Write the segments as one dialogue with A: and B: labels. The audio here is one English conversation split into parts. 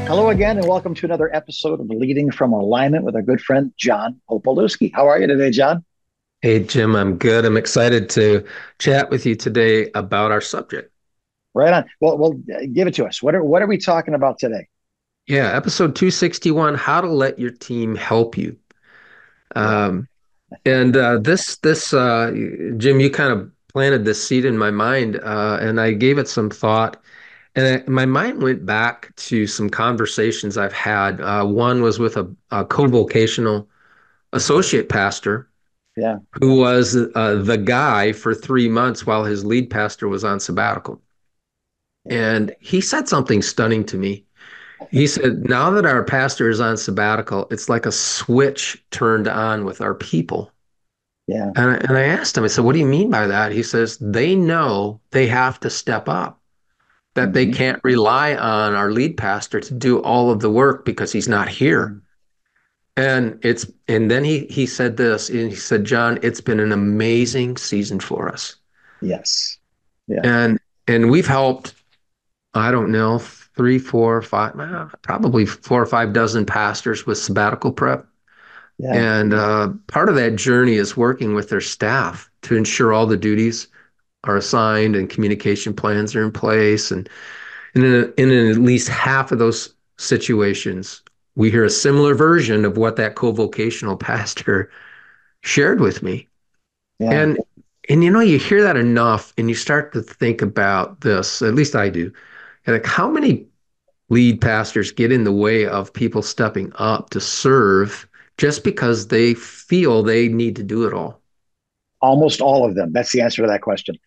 A: Hello again, and welcome to another episode of Leading from Alignment with our good friend John Opolowski. How are you today, John?
B: Hey, Jim, I'm good. I'm excited to chat with you today about our subject.
A: Right on. Well, give it to us. What are we talking about today?
B: Yeah, episode 261, How to Let Your Team Help You.
A: Yeah.
B: Um, and Jim, you kind of planted this seed in my mind, and I gave it some thought. And my mind went back to some conversations I've had. One was with a co-vocational associate pastor
A: Yeah.
B: who was the guy for 3 months while his lead pastor was on sabbatical. And he said something stunning to me. He said, now that our pastor is on sabbatical, it's like a switch turned on with our people.
A: Yeah.
B: And I asked him, I said, what do you mean by that? He says, they know they have to step up, that they
A: Hmm.
B: can't rely on our lead pastor to do all of the work because he's not here. And then he said this, and he said, John, it's been an amazing season for us.
A: Yes. Yeah.
B: And and we've helped I don't know, three, four, five, probably 4 or 5 dozen pastors with sabbatical prep.
A: Yeah.
B: And part of that journey is working with their staff to ensure all the duties are assigned and communication plans are in place. And in at least half of those situations, we hear a similar version of what that co-vocational pastor shared with me.
A: Yeah.
B: And and you hear that enough and you start to think about this, at least I do. Like how many lead pastors get in the way of people stepping up to serve just because they feel they need to do it all.
A: Almost all of them. That's the answer to that question.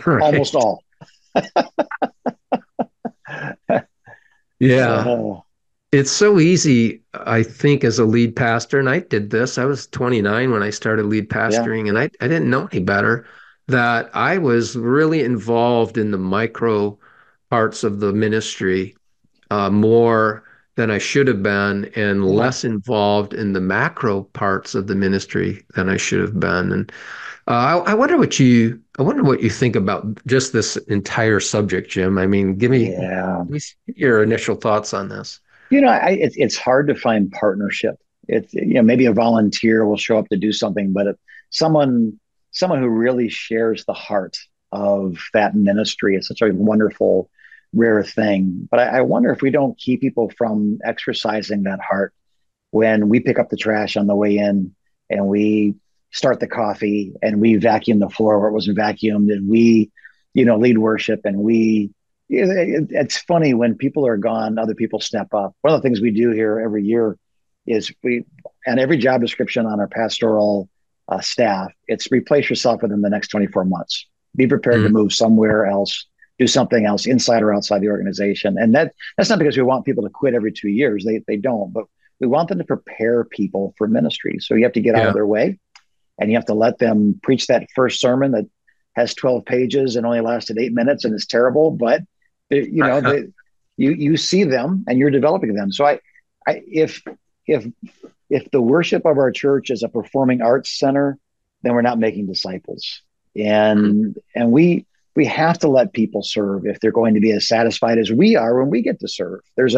B: Right.
A: Almost all.
B: Yeah.
A: Oh,
B: It's so easy, I think, as a lead pastor, and I did this. I was 29 when I started lead
A: yeah.
B: pastoring, and I didn't know any better, that I was really involved in the micro parts of the ministry more than I should have been, and
A: Yeah.
B: less involved in the macro parts of the ministry than I should have been. And I wonder what you think about just this entire subject, Jim. I mean,
A: Yeah.
B: give me your initial thoughts on this.
A: It's hard to find partnership. Maybe a volunteer will show up to do something, but if someone someone who really shares the heart of that ministry is such a wonderful, rare thing. But I wonder if we don't keep people from exercising that heart when we pick up the trash on the way in and we start the coffee and we vacuum the floor where it wasn't vacuumed and we lead worship and it's funny when people are gone, other people step up. One of the things we do here every year is and every job description on our pastoral staff, it's replace yourself within the next 24 months. Be prepared to
B: Mm,
A: move somewhere else, do something else inside or outside the organization. And that's not because we want people to quit every 2 years. They don't, but we want them to prepare people for ministry. So you have to get out of
B: yeah.
A: their way and you have to let them preach that first sermon that has 12 pages and only lasted 8 minutes and is terrible. But you know, the, you see them and you're developing them. So I if if the worship of our church is a performing arts center, then we're not making disciples.
B: Mm,
A: And we have to let people serve if they're going to be as satisfied as we are when we get to serve. There's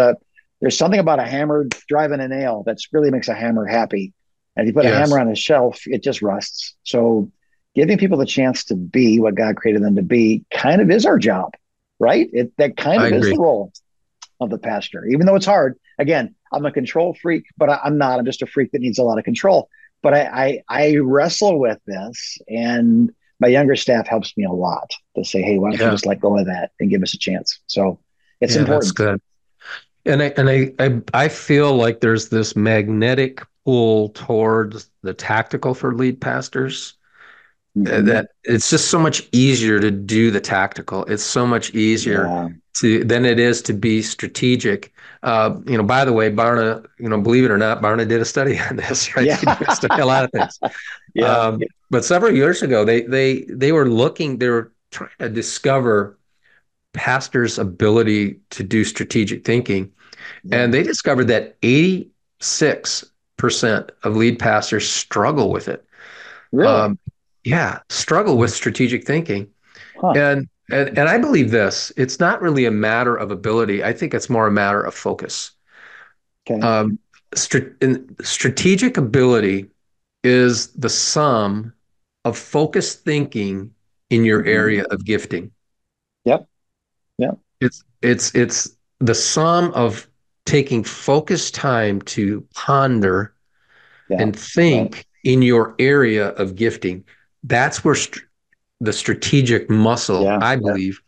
A: something about a hammer driving a nail that really makes a hammer happy. And if you put a hammer
B: yes,
A: on a shelf, it just rusts. So giving people the chance to be what God created them to be kind of is our job, right? That kind
B: I
A: of is the
B: agree.
A: role of the pastor, even though it's hard. Again, I'm a control freak, but I'm not. I'm just a freak that needs a lot of control. But I wrestle with this, and my younger staff helps me a lot to say, hey, why don't you
B: Yeah,
A: just let go of that and give us a chance? So it's
B: yeah, that's
A: important.
B: good. And I feel like there's this magnetic pull towards the tactical for lead pastors.
A: Mm-hmm.
B: That it's just so much easier to do the tactical. It's so much easier
A: Yeah.
B: to than it is to be strategic. By the way, Barna, believe it or not, Barna did a study on this, right?
A: Yeah.
B: They do a study a lot of things.
A: Yeah.
B: But several years ago, they were trying to discover pastors' ability to do strategic thinking,
A: Yeah.
B: and they discovered that 86% of lead pastors struggle with it.
A: Really?
B: Um, yeah, struggle with strategic thinking.
A: Huh.
B: And I believe this, it's not really a matter of ability. I think it's more a matter of focus.
A: Okay.
B: Um, strategic ability is the sum of focused thinking in your
A: Hmm.
B: area of gifting.
A: Yep. Yep.
B: It's the sum of taking focused time to ponder
A: Yeah.
B: and
A: Right.
B: think in your area of gifting. That's where the strategic muscle,
A: Yeah.
B: I believe,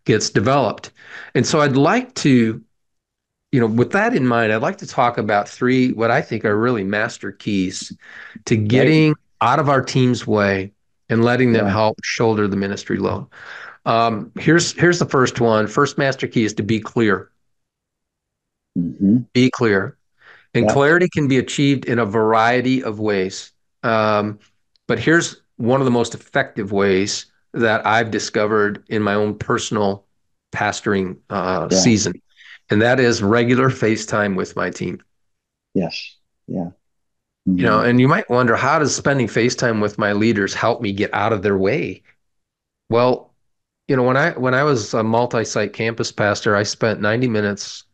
B: gets developed. And so I'd like to, with that in mind, I'd like to talk about three what I think are really master keys to
A: Right.
B: getting out of our team's way and letting them
A: Yeah.
B: help shoulder the ministry load. Here's the first one. First master key is to be clear.
A: Hmm.
B: Be clear. And
A: Yep.
B: clarity can be achieved in a variety of ways. Um, but here's one of the most effective ways that I've discovered in my own personal pastoring
A: Yeah.
B: season, and that is regular FaceTime with my team.
A: Yes. Yeah. Hmm.
B: And you might wonder, how does spending FaceTime with my leaders help me get out of their way? Well, when I was a multi-site campus pastor, I spent 90 minutes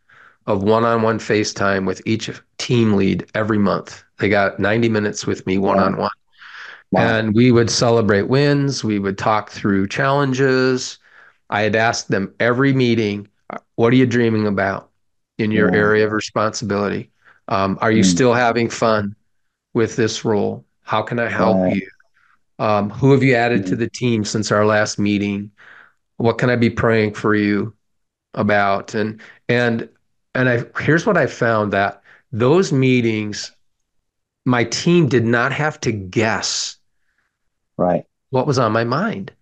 B: of one-on-one FaceTime with each team lead every month. They got 90 minutes with me
A: Yeah.
B: one-on-one.
A: Wow.
B: And we would celebrate wins. We would talk through challenges. I had asked them every meeting, what are you dreaming about in your
A: Yeah.
B: area of responsibility? Are you
A: Mm.
B: still having fun with this role? How can I help
A: Right.
B: you? Who have you added to
A: Mm.
B: the team since our last meeting? What can I be praying for you about? And and here's what I found, that those meetings, my team did not have to guess
A: Right.
B: what was on my mind,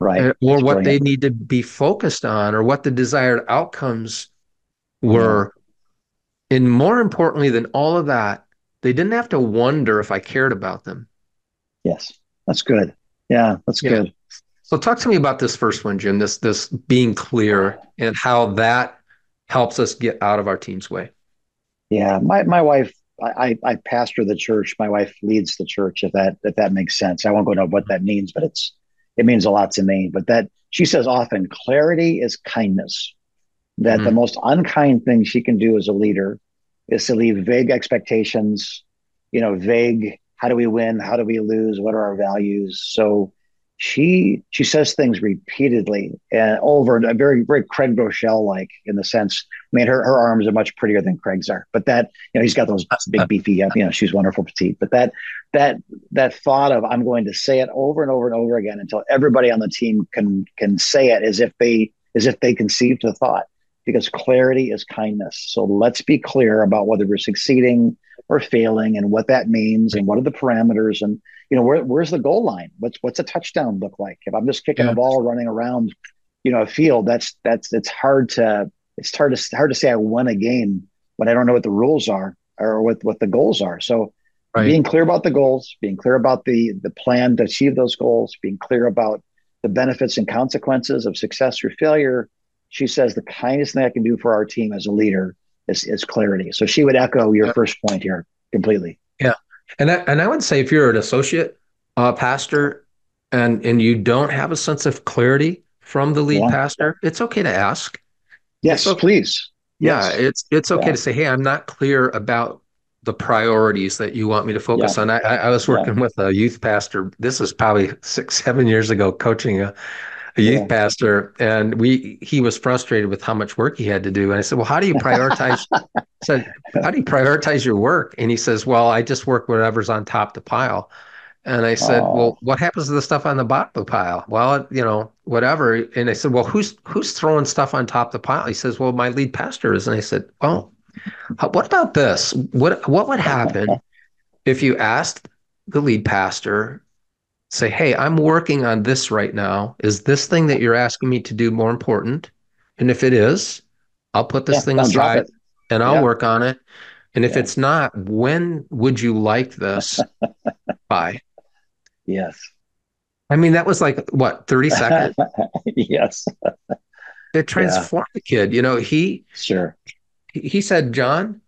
A: Right.
B: or
A: That's
B: what they
A: brilliant.
B: need to be focused on, or what the desired outcomes
A: Yeah.
B: were. And more importantly than all of that, they didn't have to wonder if I cared about them.
A: Yes. That's good. Yeah. That's
B: Yeah.
A: good.
B: So talk to me about this first one, Jim, this being clear and how that helps us get out of our team's way.
A: Yeah. My wife, I pastor the church. My wife leads the church, if that makes sense. I won't go into what that means, but it means a lot to me. But that she says often, clarity is kindness. That the
B: Mm,
A: most unkind thing she can do as a leader is to leave vague expectations, vague, how do we win? How do we lose? What are our values? So she says things repeatedly and over, and very, very Craig Rochelle like, in the sense, I mean, her arms are much prettier than Craig's are, but that, he's got those big beefy, she's wonderful petite, but that that thought of, I'm going to say it over and over and over again until everybody on the team can say it as if they conceived the thought, because clarity is kindness. So let's be clear about whether we're succeeding or failing, and what that means, and what are the parameters, and where's the goal line? What's a touchdown look like? If I'm just kicking a
B: yeah,
A: ball running around, a field, that's it's hard to say I won a game when I don't know what the rules are, or what the goals are. So
B: right.
A: being clear about the goals, being clear about the plan to achieve those goals, being clear about the benefits and consequences of success or failure. She says the kindest thing I can do for our team as a leader is clarity. So she would echo your
B: Yeah.
A: first point here completely.
B: Yeah. And I would say, if you're an associate pastor and you don't have a sense of clarity from the lead
A: Yeah.
B: pastor, it's okay to ask. It's
A: Yes,
B: okay.
A: please.
B: Yeah,
A: Yes.
B: it's okay
A: Yeah.
B: to say, hey, I'm not clear about the priorities that you want me to
A: Yeah.
B: focus on. I was
A: Yeah.
B: working with a youth pastor. This was probably 6, 7 years ago, coaching a youth
A: Yeah.
B: pastor, and he was frustrated with how much work he had to do. And I said, well, how do you prioritize? Said, how do you prioritize your work? And he says, well, I just work whatever's on top of the pile. And I said,
A: Oh,
B: well, what happens to the stuff on the bottom of the pile? Well, whatever. And I said, well, who's throwing stuff on top of the pile? He says, well, my lead pastor is. And I said, well, what about this? What would happen if you asked the lead pastor, say, hey, I'm working on this right now. Is this thing that you're asking me to do more important? And if it is, I'll put
A: yeah.
B: this thing
A: Don't drop
B: aside
A: it.
B: and I'll
A: Yeah.
B: work on it. And if
A: Yeah.
B: it's not, when would you like this by?
A: Yes.
B: I mean, that was like, what, 30 seconds?
A: Yes.
B: It
A: Yeah.
B: transformed the kid.
A: Sure.
B: He said, John,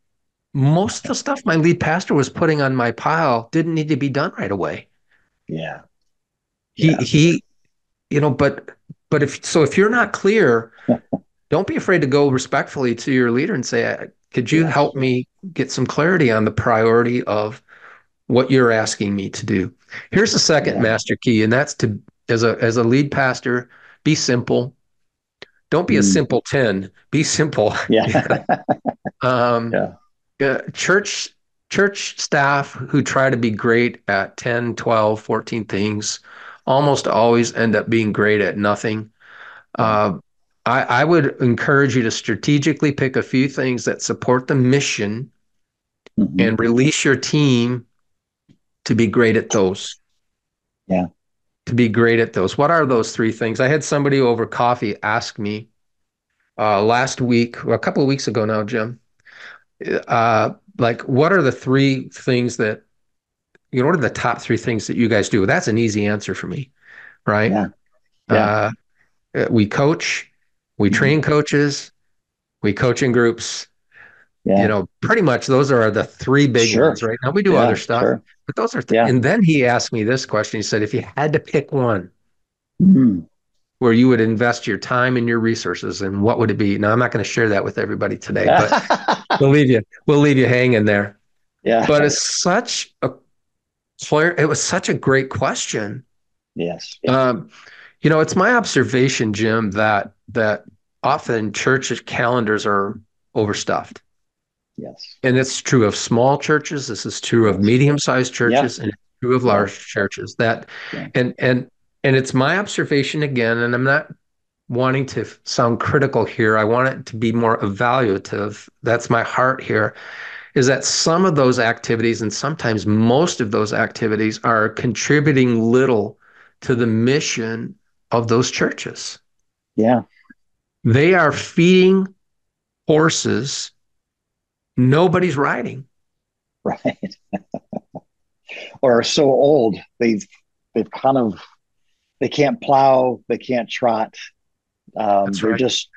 B: most of the stuff my lead pastor was putting on my pile didn't need to be done right away.
A: Yeah.
B: He
A: Yeah.
B: he, but if you're not clear, don't be afraid to go respectfully to your leader and say, Could you
A: Yes.
B: help me get some clarity on the priority of what you're asking me to do? Here's the second
A: Yeah.
B: master key, and that's to, as a lead pastor, be simple. Don't be a
A: Mm.
B: simpleton. Be simple.
A: Yeah.
B: um,
A: Yeah.
B: church staff who try to be great at 10, 12, 14 things almost always end up being great at nothing.
A: Right.
B: Uh, I would encourage you to strategically pick a few things that support the mission
A: Hmm.
B: and release your team to be great at those.
A: Yeah.
B: To be great at those. What are those three things? I had somebody over coffee ask me last week, or a couple of weeks ago now, Jim, like, what are the three things that, what are the top three things that you guys do? That's an easy answer for me, right?
A: Yeah. Yeah.
B: Uh, we coach, we
A: Hmm.
B: train coaches, we coach in groups.
A: Yeah.
B: Pretty much those are the three big
A: Sure.
B: ones, right? Now we do other
A: Yeah.
B: stuff,
A: Sure.
B: but those are,
A: Yeah.
B: and then he asked me this question. He said, if you had to pick one
A: Mm.
B: where you would invest your time and your resources, and what would it be? Now, I'm not going to share that with everybody today, but we'll leave you hanging there.
A: Yeah.
B: But it was such a great question.
A: Yes.
B: Um, it's my observation, Jim, that often church calendars are overstuffed.
A: Yes.
B: And it's true of small churches. This is true of
A: Yes.
B: medium-sized
A: Yeah.
B: churches, and it's true of
A: Yeah.
B: large churches. That
A: Yeah.
B: and it's my observation again, and I'm not wanting to sound critical here. I want it to be more evaluative. That's my heart here, is that some of those activities, and sometimes most of those activities, are contributing little to the mission of those churches.
A: Yeah.
B: They are feeding horses nobody's riding.
A: Right. Or are so old they've kind of they can't plow, they can't trot.
B: That's
A: They're
B: right.
A: just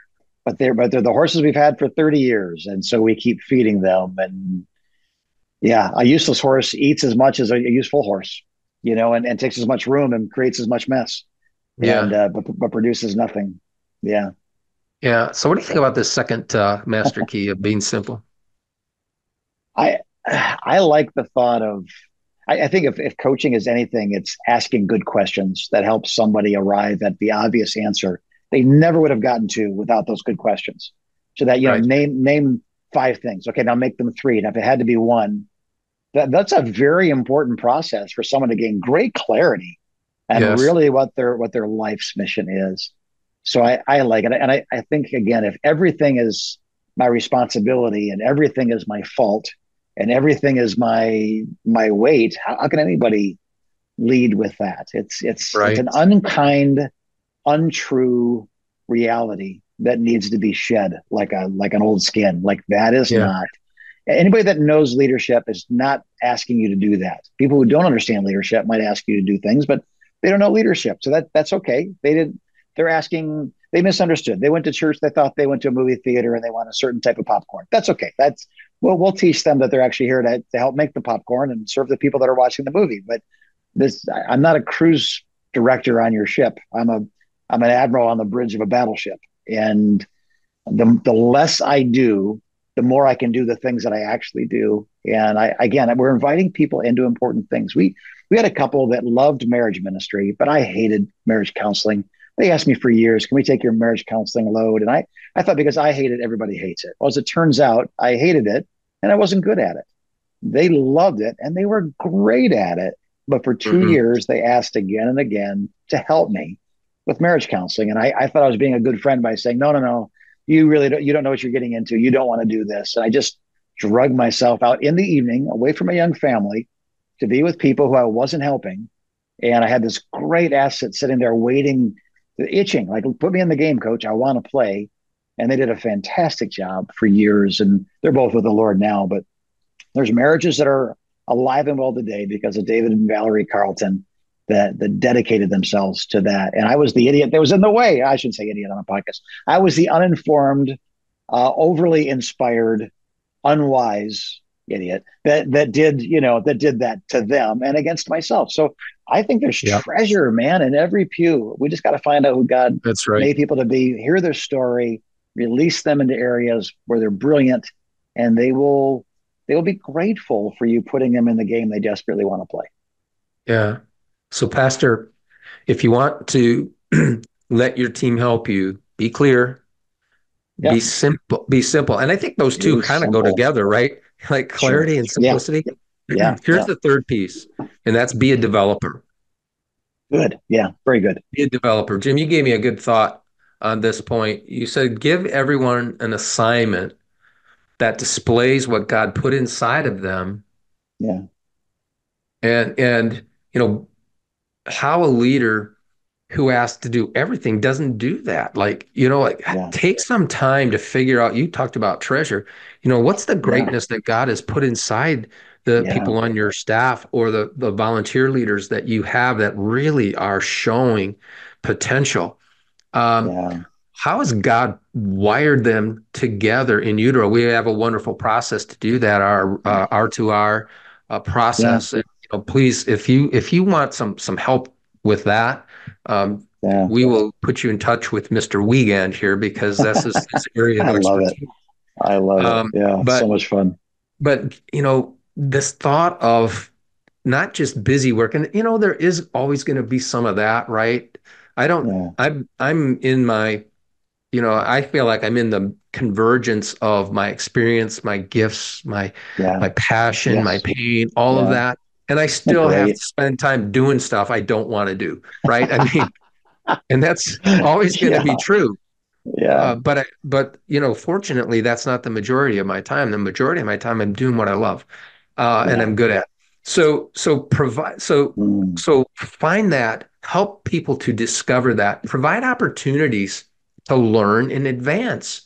A: but they're the horses we've had for 30 years, and so we keep feeding them. And yeah, a useless horse eats as much as a useful horse, and takes as much room and creates as much mess, and
B: Yeah.
A: but produces nothing. Yeah.
B: Yeah. So what do you think about this second master key of being simple?
A: I I like the thought of I think if coaching is anything, it's asking good questions that help somebody arrive at the obvious answer they never would have gotten to without those good questions. So that
B: Right.
A: name five things. Okay, now make them three. And if it had to be one, that's a very important process for someone to gain great clarity and
B: Yes.
A: really what their life's mission is. So I like it. And I think again, if everything is my responsibility and everything is my fault and everything is my weight, how can anybody lead with that? It's
B: Right.
A: an unkind, untrue reality that needs to be shed like an old skin. Like that is
B: Yeah.
A: not anybody that knows leadership is not asking you to do that. People who don't understand leadership might ask you to do things, but they don't know leadership. So that's okay. They're asking, they misunderstood. They went to church, they thought they went to a movie theater and they want a certain type of popcorn. That's okay. We'll teach them that they're actually here to help make the popcorn and serve the people that are watching the movie. But I'm not a cruise director on your ship. I'm an admiral on the bridge of a battleship. And the less I do, the more I can do the things that I actually do. And we're inviting people into important things. We had a couple that loved marriage ministry, but I hated marriage counseling. They asked me for years, can we take your marriage counseling load? And I thought because I hate it, everybody hates it. Well, as it turns out, I hated it and I wasn't good at it. They loved it and they were great at it. But for 2 years, they asked again and again to help me with marriage counseling. And I thought I was being a good friend by saying, no, no, no, you don't know what you're getting into. You don't want to do this. And I just drug myself out in the evening away from a young family to be with people who I wasn't helping. And I had this great asset sitting there waiting, itching, like, put me in the game, coach. I want to play. And they did a fantastic job for years. And they're both with the Lord now. But there's marriages that are alive and well today because of David and Valerie Carlton that dedicated themselves to that. And I was the idiot that was in the way. I shouldn't say idiot on a podcast. I was the uninformed, overly inspired, unwise idiot that did that to them and against myself. So I think there's
B: Yeah.
A: treasure, man, in every pew. We just got to find out who God
B: That's right.
A: made people to be, hear their story, release them into areas where they're brilliant, and they will be grateful for you putting them in the game they desperately want to play.
B: Yeah. So, Pastor, if you want to let your team help you, be clear, be
A: Yep.
B: simple, be simple. And I think those two
A: Be
B: kind of go
A: simple.
B: together, right? Like
A: Sure.
B: clarity and
A: Yeah.
B: simplicity.
A: Yeah.
B: Here's
A: Yeah.
B: the third piece, and that's be a developer.
A: Good. Yeah. Very good.
B: Be a developer. Jim, you gave me a good thought on this point. You said give everyone an assignment that displays what God put inside of them,
A: Yeah.
B: and you know how a leader who asked to do everything doesn't do that. Like, like
A: Yeah.
B: take some time to figure out, you talked about treasure, what's the
A: Yeah.
B: greatness that God has put inside the
A: Yeah.
B: people on your staff or the volunteer leaders that you have that really are showing potential. Um,
A: Yeah.
B: how has God wired them together in utero? We have a wonderful process to do that, our R2R
A: Yeah.
B: process. Please, if you want some help with that, um,
A: Yeah.
B: we will put you in touch with Mr. Wiegand here because that's his area of
A: I love it.
B: expertise.
A: I love it.
B: Um,
A: Yeah. So
B: but
A: much fun.
B: but this thought of not just busy work, and there is always going to be some of that, right? I don't.
A: Yeah.
B: I'm in my I feel like I'm in the convergence of my experience, my gifts,
A: Yeah.
B: my passion, my
A: Yes.
B: pain, all of
A: Yeah.
B: that. And I still have to
A: Great.
B: spend time doing stuff I don't want to do, right? I mean, and that's always going to be
A: Yeah.
B: true.
A: Yeah.
B: But fortunately, that's not the majority of my time. The majority of my time, I'm doing what I love, and
A: Yeah.
B: I'm good at.
A: Mm.
B: So find that, help people to discover that, provide opportunities to learn in advance.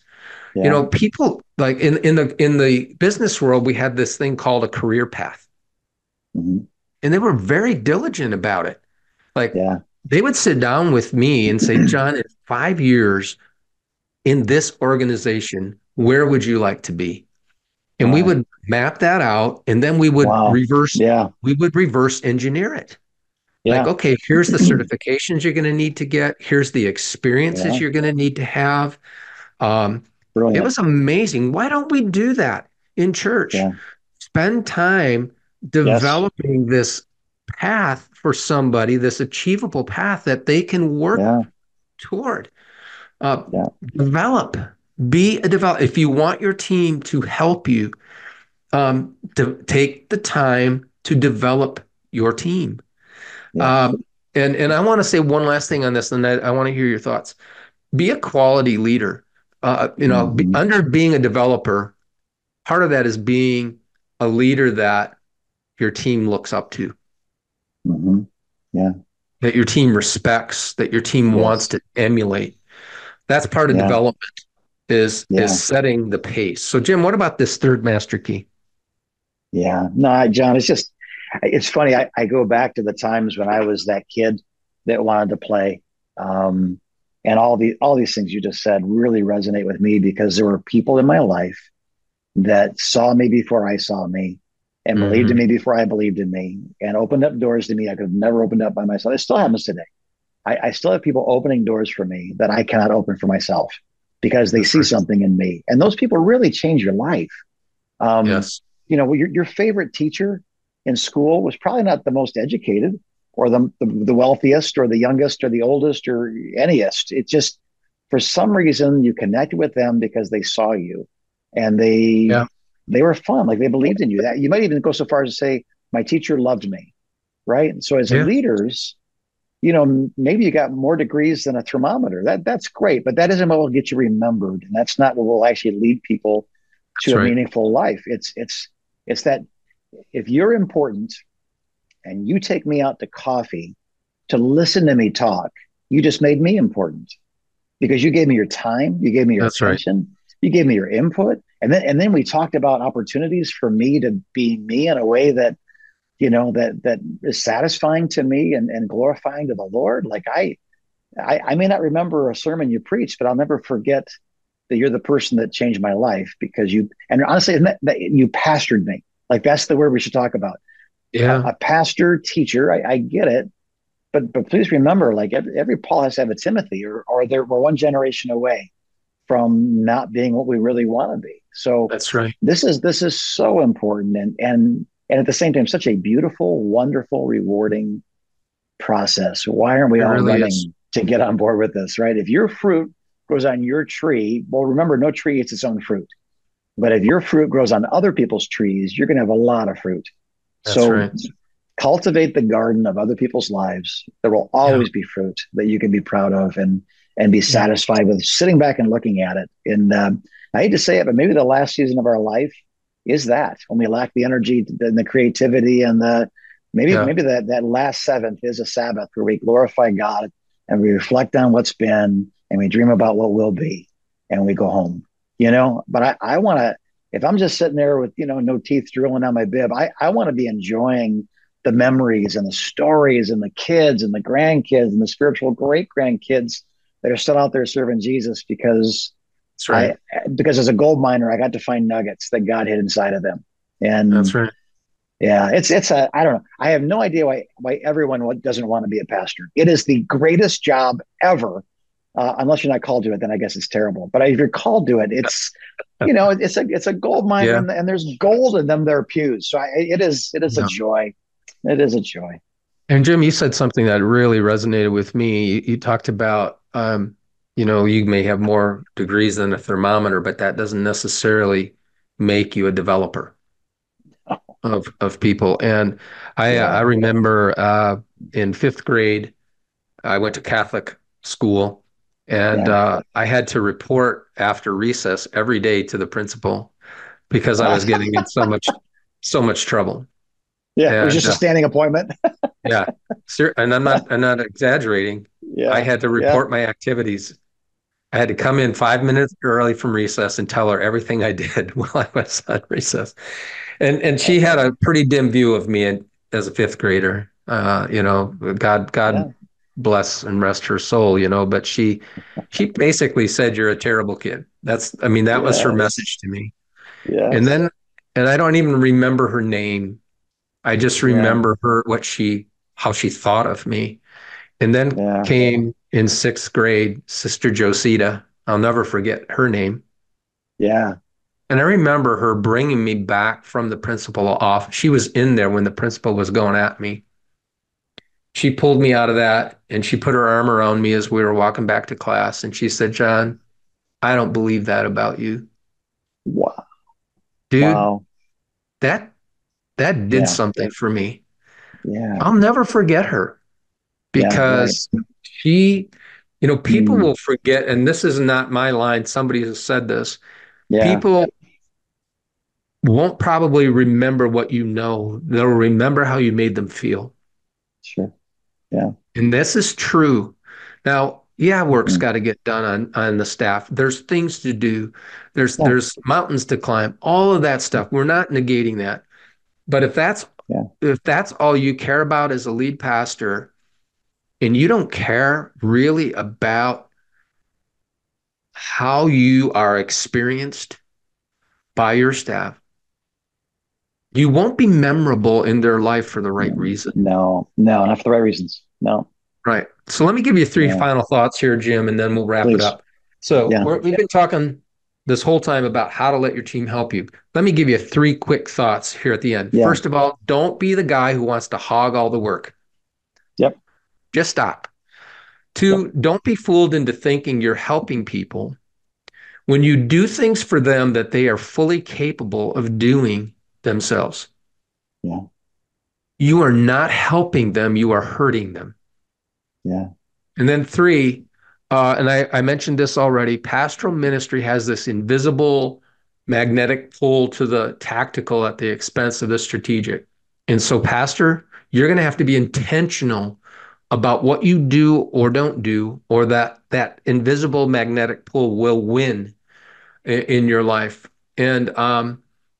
A: Yeah.
B: People like in the business world, we had this thing called a career path,
A: Hmm.
B: and they were very diligent about it. Like
A: Yeah.
B: they would sit down with me and say, John, in 5 years in this organization, where would you like to be? And we
A: Wow.
B: would map that out, and then we would
A: Wow.
B: reverse
A: Yeah.
B: we would reverse engineer it. Like,
A: Yeah.
B: okay, here's the certifications you're going to need to get. Here's the experiences
A: Yeah.
B: you're going to need to have. Um, it
A: Brilliant.
B: was amazing. Why don't we do that in church?
A: Yeah.
B: Spend time
A: Yes.
B: developing this path for somebody, this achievable path that they can work
A: Yeah.
B: toward. Uh,
A: Yeah.
B: develop, be a develop. If you want your team to help you, to take the time to develop your team.
A: Yeah.
B: Um, and I want to say one last thing on this, and I want to hear your thoughts. Be a quality leader.
A: Hmm.
B: Under being a developer, part of that is being a leader that your team looks up to,
A: Hmm. Yeah.
B: that your team respects, that your team wants
A: Yes.
B: to emulate. That's part of
A: Yeah.
B: development is
A: Yeah.
B: setting the pace. So, Jim, what about this third master key?
A: Yeah. No, John, it's funny. I go back to the times when I was that kid that wanted to play. Um, and all these things you just said really resonate with me because there were people in my life that saw me before I saw me and believed in
B: Hmm.
A: me before I believed in me and opened up doors to me I could have never opened up by myself. It still happens today. I still have people opening doors for me that I cannot open for myself because they
B: That's
A: see
B: right.
A: something in me. And those people really change your life. Um,
B: Yes.
A: your favorite teacher in school was probably not the most educated or the wealthiest or the youngest or the oldest or anyest. It just, for some reason, you connected with them because they saw you and
B: Yeah.
A: they were fun. Like they believed in you. That you might even go so far as to say, my teacher loved me. Right. And so as
B: Yeah.
A: leaders, maybe you got more degrees than a thermometer. That's great, but that isn't what will get you remembered, and that's not what will actually lead people
B: That's
A: to a
B: right.
A: meaningful life. It's that if you're important and you take me out to coffee to listen to me talk, you just made me important because you gave me your time, you gave me your
B: That's right.
A: attention, you gave me your input, and then we talked about opportunities for me to be me in a way that that is satisfying to me and glorifying to the Lord. Like I may not remember a sermon you preached, but I'll never forget that you're the person that changed my life because and honestly, that you pastored me. Like that's the word we should talk about.
B: Yeah.
A: A pastor, teacher, I get it, but please remember, like every Paul has to have a Timothy, or we're one generation away from not being what we really want to be. So
B: That's right.
A: this is so important, and at the same time such a beautiful, wonderful, rewarding process. Why aren't we
B: It
A: all
B: really is.
A: running to get on board with this, right? If your fruit grows on your tree, well, remember, no tree eats its own fruit. But if your fruit grows on other people's trees, you're going to have a lot of fruit.
B: That's
A: So
B: right.
A: cultivate the garden of other people's lives. There will
B: Yeah.
A: always be fruit that you can be proud of and be
B: Yeah.
A: satisfied with sitting back and looking at it. And I hate to say it, but maybe the last season of our life is that when we lack the energy and the creativity and the
B: Yeah.
A: maybe that last seventh is a Sabbath where we glorify God and we reflect on what's been and we dream about what will be and we go home. But I want to, if I'm just sitting there with no teeth drilling on my bib, I want to be enjoying the memories and the stories and the kids and the grandkids and the spiritual great grandkids that are still out there serving Jesus
B: That's right.
A: I because as a gold miner, I got to find nuggets that God hid inside of them.
B: That's
A: And
B: right.
A: yeah, it's a I don't know. I have no idea why everyone doesn't want to be a pastor. It is the greatest job ever. Unless you're not called to it, then I guess it's terrible. But if you're called to it, it's a gold mine,
B: Yeah.
A: and there's gold in them their pews. So it is a
B: Yeah.
A: joy. It is a joy.
B: And Jim, you said something that really resonated with me. You talked about, you may have more degrees than a thermometer, but that doesn't necessarily make you a developer of people. And I
A: Yeah,
B: remember in fifth grade, I went to Catholic school, and
A: yeah.
B: I had to report after recess every day to the principal because I was getting in so much trouble.
A: Yeah, it was
B: And
A: just a standing appointment.
B: yeah, sir, and I'm not exaggerating. I
A: Yeah,
B: had to
A: yeah.
B: report my activities. I had to come in 5 minutes early from recess and tell her everything I did while I was on recess. And she had a
A: Uh-oh.
B: pretty dim view of me as a fifth grader. God
A: Yeah,
B: bless and rest her soul, but she basically said you're a terrible kid. I mean, that was her
A: yes,
B: message to me. And
A: yes.
B: then and I don't even remember her name. I just
A: Yeah,
B: remember how she thought of me. And then
A: yeah,
B: came in sixth grade, Sister Josita. I'll never forget her name.
A: yeah.
B: And I remember her bringing me back from the principal off. She was in there when the principal was going at me. She pulled me out of that and she put her arm around me as we were walking back to class. And she said, John, I don't believe that about you.
A: Wow,
B: Dude,
A: wow.
B: that that did
A: Yeah,
B: something for me.
A: yeah,
B: I'll never forget her
A: yeah. Right.
B: because she, people
A: Mm,
B: will forget, and this is not my line. Somebody has said this.
A: yeah,
B: People won't probably remember what you know. They'll remember how you made them feel.
A: sure. Yeah.
B: And this is true. Now, yeah, work's
A: Hmm.
B: got to get done on the staff. There's things to do.
A: Yeah,
B: There's mountains to climb. All of that stuff. We're not negating that. But
A: yeah,
B: if that's all you care about as a lead pastor, and you don't care really about how you are experienced by your staff, you won't be memorable in their life for the right
A: no,
B: reason.
A: no, no, not for the right reasons. No.
B: Right. So let me give you three
A: Yeah,
B: final thoughts here, Jim, and then we'll wrap it
A: please.
B: up. So
A: Yeah,
B: we've been talking this whole time about how to let your team help you. Let me give you three quick thoughts here at the end.
A: yeah,
B: First of all, don't be the guy who wants to hog all the work.
A: yep,
B: Just stop.
A: yep,
B: Two, don't be fooled into thinking you're helping people when you do things for them that they are fully capable of doing themselves.
A: yeah,
B: You are not helping them, you are hurting them.
A: yeah,
B: And then three, and I mentioned this already, pastoral ministry has this invisible magnetic pull to the tactical at the expense of the strategic. And so, pastor, you're going to have to be intentional about what you do or don't do, or that invisible magnetic pull will win in your life. And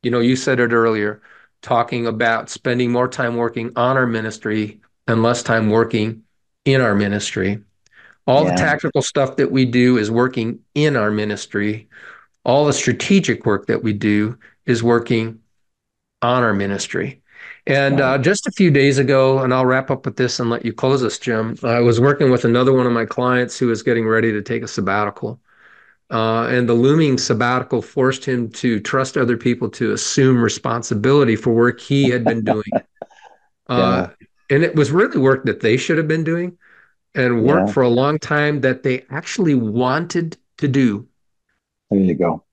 B: you said it earlier, talking about spending more time working on our ministry and less time working in our ministry. All the
A: yeah,
B: tactical stuff that we do is working in our ministry. All the strategic work that we do is working on our ministry. And
A: right.
B: just a few days ago, and I'll wrap up with this and let you close us, Jim. I was working with another one of my clients who was getting ready to take a sabbatical. And the looming sabbatical forced him to trust other people to assume responsibility for work he had been doing.
A: Yeah.
B: And it was really work that they should have been doing, and work
A: Yeah.
B: for a long time that they actually wanted to do.
A: There you go.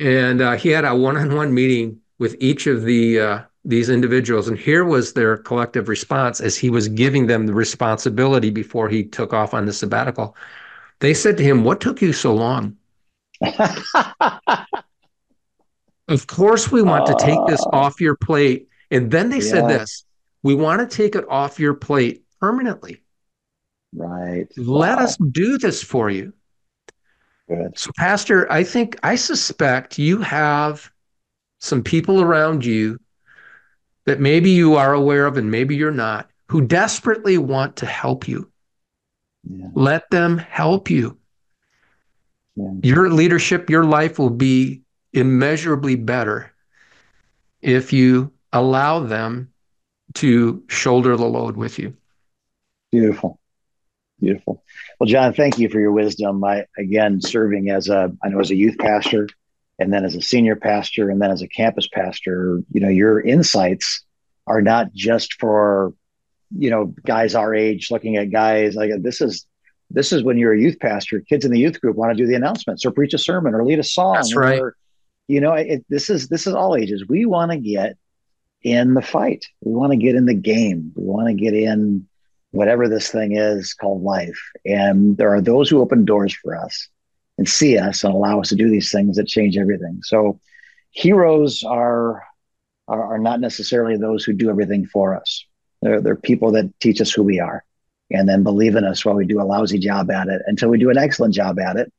B: And he had a one-on-one meeting with each of these individuals, and here was their collective response as he was giving them the responsibility before he took off on the sabbatical. They said to him, "What took you so long? Of course, we want to take this
A: uh,
B: off your plate." And then they said
A: yeah.
B: this, "We want to take it off your plate permanently.
A: Right.
B: Let us
A: Wow.
B: do this for you."
A: Good.
B: So, Pastor, I suspect you have some people around you that maybe you are aware of and maybe you're not, who desperately want to help you.
A: Yeah.
B: Let them help you.
A: Yeah.
B: Your leadership, your life will be immeasurably better if you allow them to shoulder the load with you.
A: Beautiful. Beautiful. Well, John, thank you for your wisdom. Again, serving I know as a youth pastor, and then as a senior pastor, and then as a campus pastor, your insights are not just for, guys our age looking at guys like this is when you're a youth pastor, kids in the youth group want to do the announcements or preach a sermon or lead a song
B: That's right.
A: or, this is all ages. We want to get in the fight. We want to get in the game. We want to get in whatever this thing is called life. And there are those who open doors for us and see us and allow us to do these things that change everything. So heroes are not necessarily those who do everything for us. They're people that teach us who we are and then believe in us while we do a lousy job at it until we do an excellent job at it.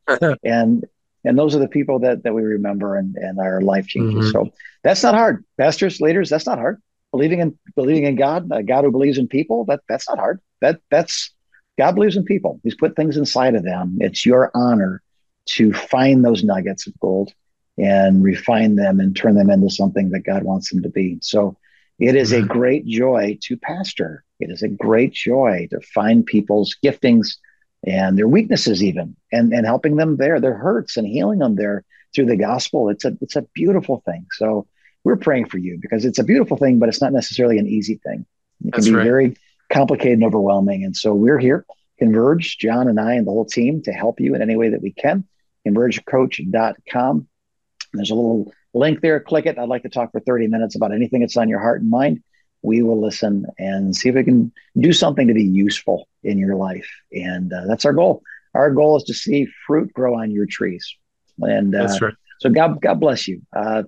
A: And those are the people that we remember and our life changes.
B: Mm-hmm.
A: So that's not hard. Pastors, leaders, that's not hard. Believing in God, a God who believes in people, that's not hard. That's God believes in people. He's put things inside of them. It's your honor to find those nuggets of gold and refine them and turn them into something that God wants them to be. So it is a great joy to pastor. It is a great joy to find people's giftings and their weaknesses even, and helping them there, their hurts and healing them there through the gospel. It's a beautiful thing. So we're praying for you because it's a beautiful thing, but it's not necessarily an easy thing. It can be very complicated and overwhelming. And so we're here, Converge, John and I and the whole team, to help you in any way that we can. ConvergeCoach.com. There's a little link there. Click it. I'd like to talk for 30 minutes about anything that's on your heart and mind. We will listen and see if we can do something to be useful in your life. And that's our goal. Our goal is to see fruit grow on your trees. And
B: That's right.
A: so God bless you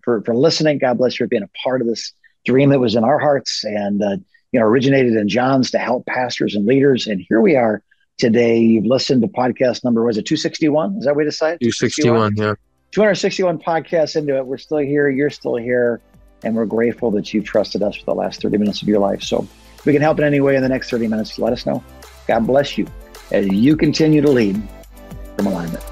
A: for listening. God bless you for being a part of this dream that was in our hearts and originated in John's to help pastors and leaders. And here we are today. You've listened to podcast number, was it 261? Is that what we decided?
B: 261, yeah.
A: 261 podcasts into it. We're still here. You're still here. And we're grateful that you've trusted us for the last 30 minutes of your life. So if we can help in any way in the next 30 minutes, let us know. God bless you as you continue to lead from alignment.